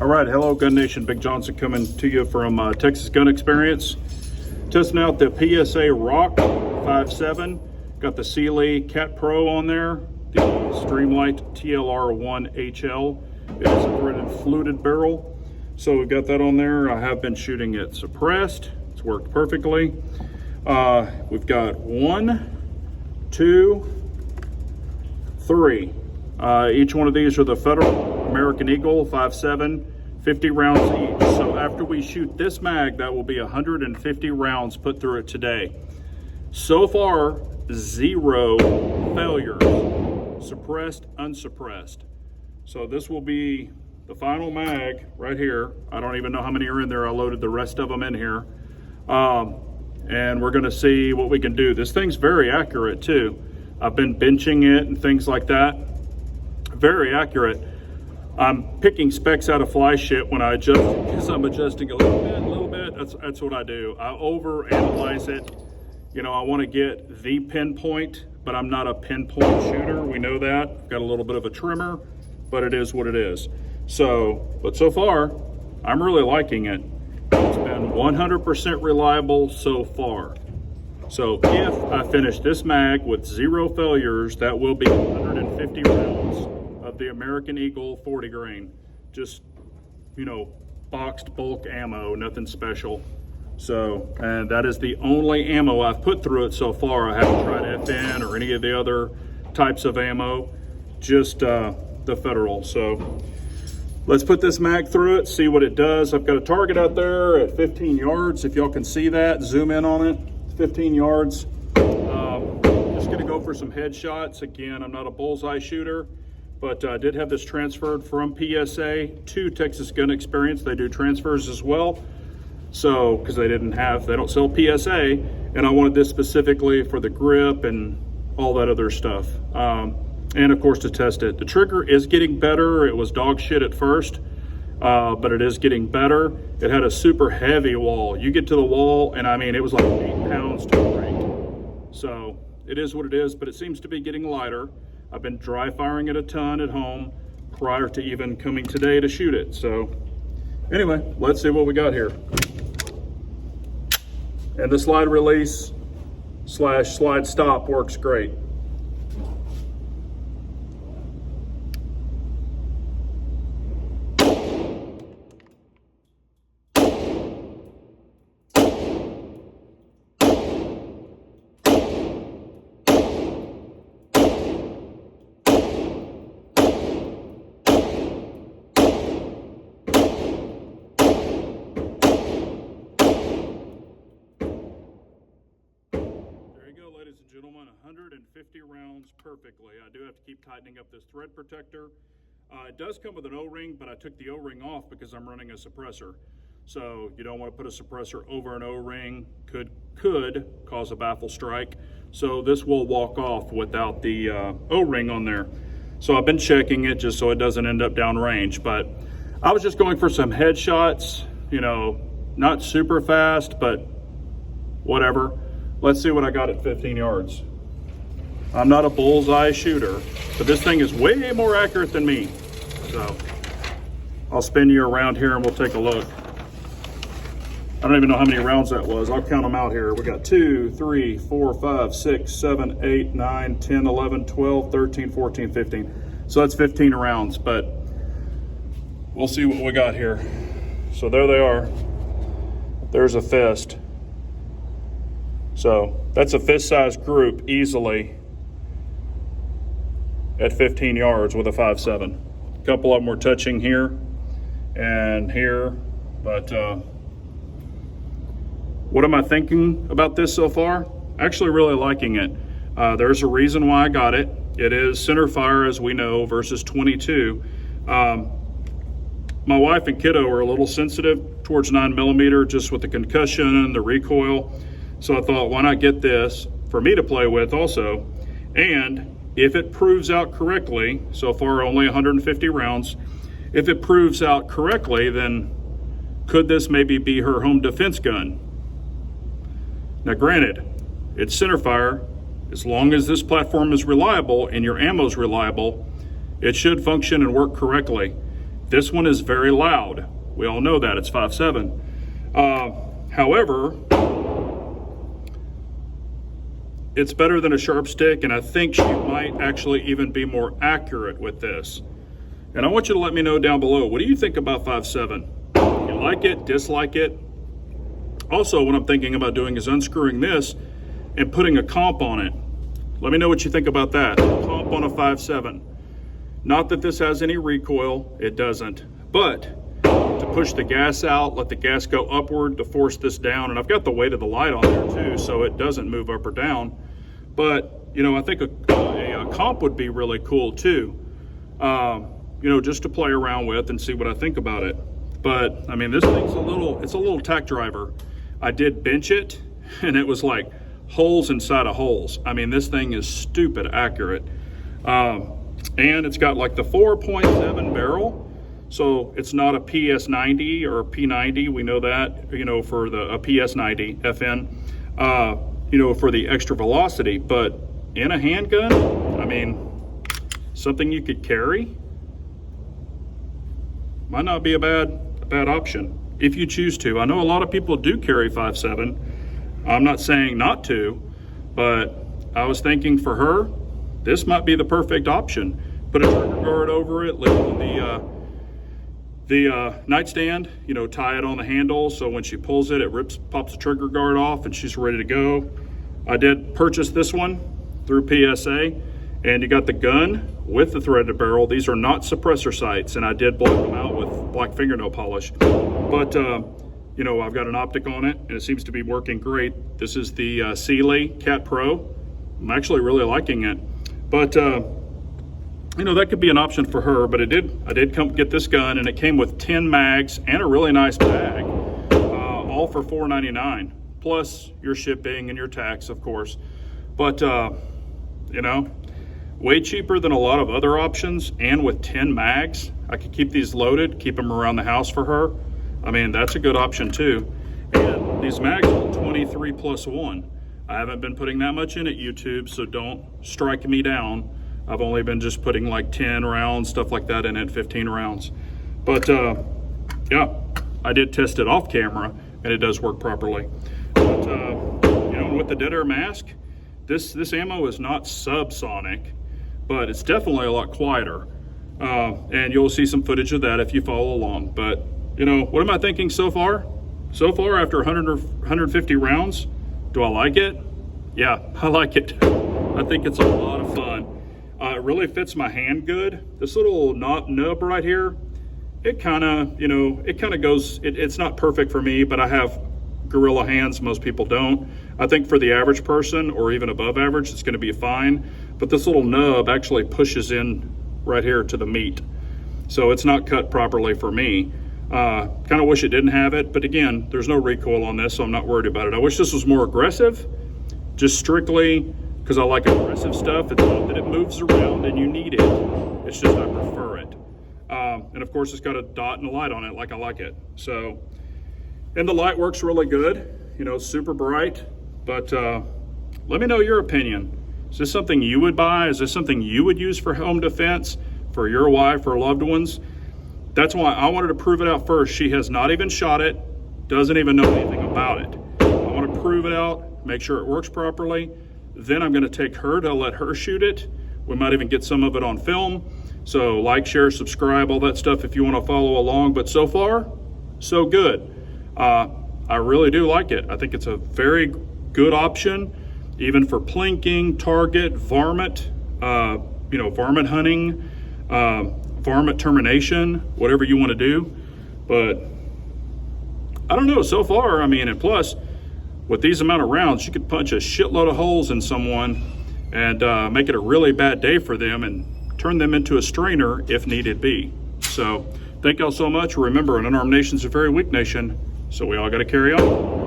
All right, hello Gun Nation, Big Johnson coming to you from Texas Gun Experience. Testing out the PSA Rock 5.7. Got the Sealy Cat Pro on there, the Streamlight TLR1 HL. It is a threaded fluted barrel. So we've got that on there. I have been shooting it suppressed. It's worked perfectly. We've got 1, 2, 3. Each one of these are the Federal American Eagle 5.7, 50 rounds each. So after we shoot this mag, that will be 150 rounds put through it today. So far, 0 failures, suppressed, unsuppressed. So this will be the final mag right here. I don't even know how many are in there. I loaded the rest of them in here. And we're gonna see what we can do. This thing's very accurate too. I've been benching it and things like that. Very accurate. I'm picking specks out of fly shit when I adjust it because I'm adjusting a little bit. That's what I do. I overanalyze it. You know, I want to get the pinpoint, but I'm not a pinpoint shooter. We know that. I've got a little bit of a trimmer, but it is what it is. But so far, I'm really liking it. It's been 100% reliable so far. So if I finish this mag with 0 failures, that will be 150 rounds of the American Eagle 40 grain. Just, you know, boxed bulk ammo, nothing special. So, and that is the only ammo I've put through it so far. I haven't tried FN or any of the other types of ammo, just the Federal. So let's put this mag through it, see what it does. I've got a target out there at 15 yards. If y'all can see that, zoom in on it, 15 yards. Just gonna go for some headshots. Again, I'm not a bullseye shooter, but I did have this transferred from PSA to Texas Gun Experience. They do transfers as well. So, because they don't sell PSA, and I wanted this specifically for the grip and all that other stuff. And of course to test it. The trigger is getting better. It was dog shit at first, but it is getting better. It had a super heavy wall. You get to the wall and I mean, it was like 8 pounds to the ring. So it is what it is, but it seems to be getting lighter. I've been dry firing it a ton at home prior to even coming today to shoot it. So anyway, let's see what we got here. And the slide release / slide stop works great. Ladies and gentlemen, 150 rounds perfectly. I do have to keep tightening up this thread protector. It does come with an O-ring, but I took the O-ring off because I'm running a suppressor. So you don't want to put a suppressor over an O-ring, could cause a baffle strike. So this will walk off without the O-ring on there. So I've been checking it just so it doesn't end up downrange, but I was just going for some headshots, you know, not super fast, but whatever. Let's see what I got at 15 yards. I'm not a bullseye shooter, but this thing is way more accurate than me. So I'll spin you around here and we'll take a look. I don't even know how many rounds that was. I'll count them out here. We got 2, 3, 4, 5, 6, 7, 8, 9, 10, 11, 12, 13, 14, 15. So that's 15 rounds, but we'll see what we got here. So there they are. There's a fist. So that's a fist-sized group easily at 15 yards with a 5.7. A couple of them were touching here and here, but what am I thinking about this so far? Actually really liking it. There's a reason why I got it. It is center fire, as we know, versus 22. My wife and kiddo are a little sensitive towards 9mm just with the concussion and the recoil. So I thought, why not get this for me to play with also? And if it proves out correctly, so far only 150 rounds, if it proves out correctly, then could this maybe be her home defense gun? Now granted, it's center fire. As long as this platform is reliable and your ammo is reliable, it should function and work correctly. This one is very loud. We all know that, it's 5.7. However, it's better than a sharp stick, and I think she might actually even be more accurate with this. And I want you to let me know down below, what do you think about 5.7? You like it, dislike it? Also, what I'm thinking about doing is unscrewing this and putting a comp on it. Let me know what you think about that. A comp on a 5.7. Not that this has any recoil, it doesn't. But to push the gas out, let the gas go upward to force this down. And I've got the weight of the light on there too, so it doesn't move up or down. But, you know, I think a comp would be really cool too. You know, just to play around with and see what I think about it. But I mean, this thing's it's a little tack driver. I did bench it and it was like holes inside of holes. I mean, this thing is stupid accurate. And it's got like the 4.7 barrel. So it's not a PS90 or a P90. We know that, you know, for a PS90 FN, you know, for the extra velocity. But in a handgun, I mean, something you could carry might not be a bad option if you choose to. I know a lot of people do carry 5.7. I'm not saying not to, but I was thinking for her, this might be the perfect option. Put a trigger guard over it, leave it on the nightstand, you know, tie it on the handle so when she pulls it, pops the trigger guard off and she's ready to go. I did purchase this one through PSA, and you got the gun with the threaded barrel. These are not suppressor sights, and I did block them out with black fingernail polish. But, you know, I've got an optic on it, and it seems to be working great. This is the Sealy Cat Pro. I'm actually really liking it. But, you know, that could be an option for her, but I did come get this gun, and it came with 10 mags and a really nice bag, all for $4.99, plus your shipping and your tax, of course. But, you know, way cheaper than a lot of other options, and with 10 mags, I could keep these loaded, keep them around the house for her. I mean, that's a good option too. And these mags are 23+1. I haven't been putting that much in at YouTube, so don't strike me down. I've only been just putting like 10 rounds, stuff like that in it, 15 rounds. But yeah, I did test it off camera, and it does work properly. But you know, with the dead air mask, this ammo is not subsonic, but it's definitely a lot quieter. And you'll see some footage of that if you follow along. But, you know, what am I thinking so far? So far, after 100 or 150 rounds, do I like it? Yeah, I like it. I think it's a lot of fun. It really fits my hand good. This little nub right here, it kind of, you know, it kind of goes, it's not perfect for me, but I have gorilla hands. Most people don't. I think for the average person or even above average, it's going to be fine. But this little nub actually pushes in right here to the meat, so it's not cut properly for me. Kind of wish it didn't have it, but again, there's no recoil on this, so I'm not worried about it. I wish this was more aggressive, just strictly because I like aggressive stuff. It's not that it moves around and you need it, it's just I prefer it. And of course, it's got a dot and a light on it like I like it. So, and the light works really good, you know, super bright. But let me know your opinion. Is this something you would buy? Is this something you would use for home defense, for your wife or loved ones? That's why I wanted to prove it out first. She has not even shot it, doesn't even know anything about it. I want to prove it out, make sure it works properly. Then I'm going to take her to let her shoot it. We might even get some of it on film. So like, share, subscribe, all that stuff if you want to follow along. But so far, so good. I really do like it. I think it's a very good option, even for plinking, target, varmint, you know, varmint hunting, varmint termination, whatever you want to do. But I don't know, so far, I mean, and plus, with these amount of rounds, you could punch a shitload of holes in someone and make it a really bad day for them and turn them into a strainer if needed be. So thank y'all so much. Remember, an unarmed nation's a very weak nation, so we all got to carry on.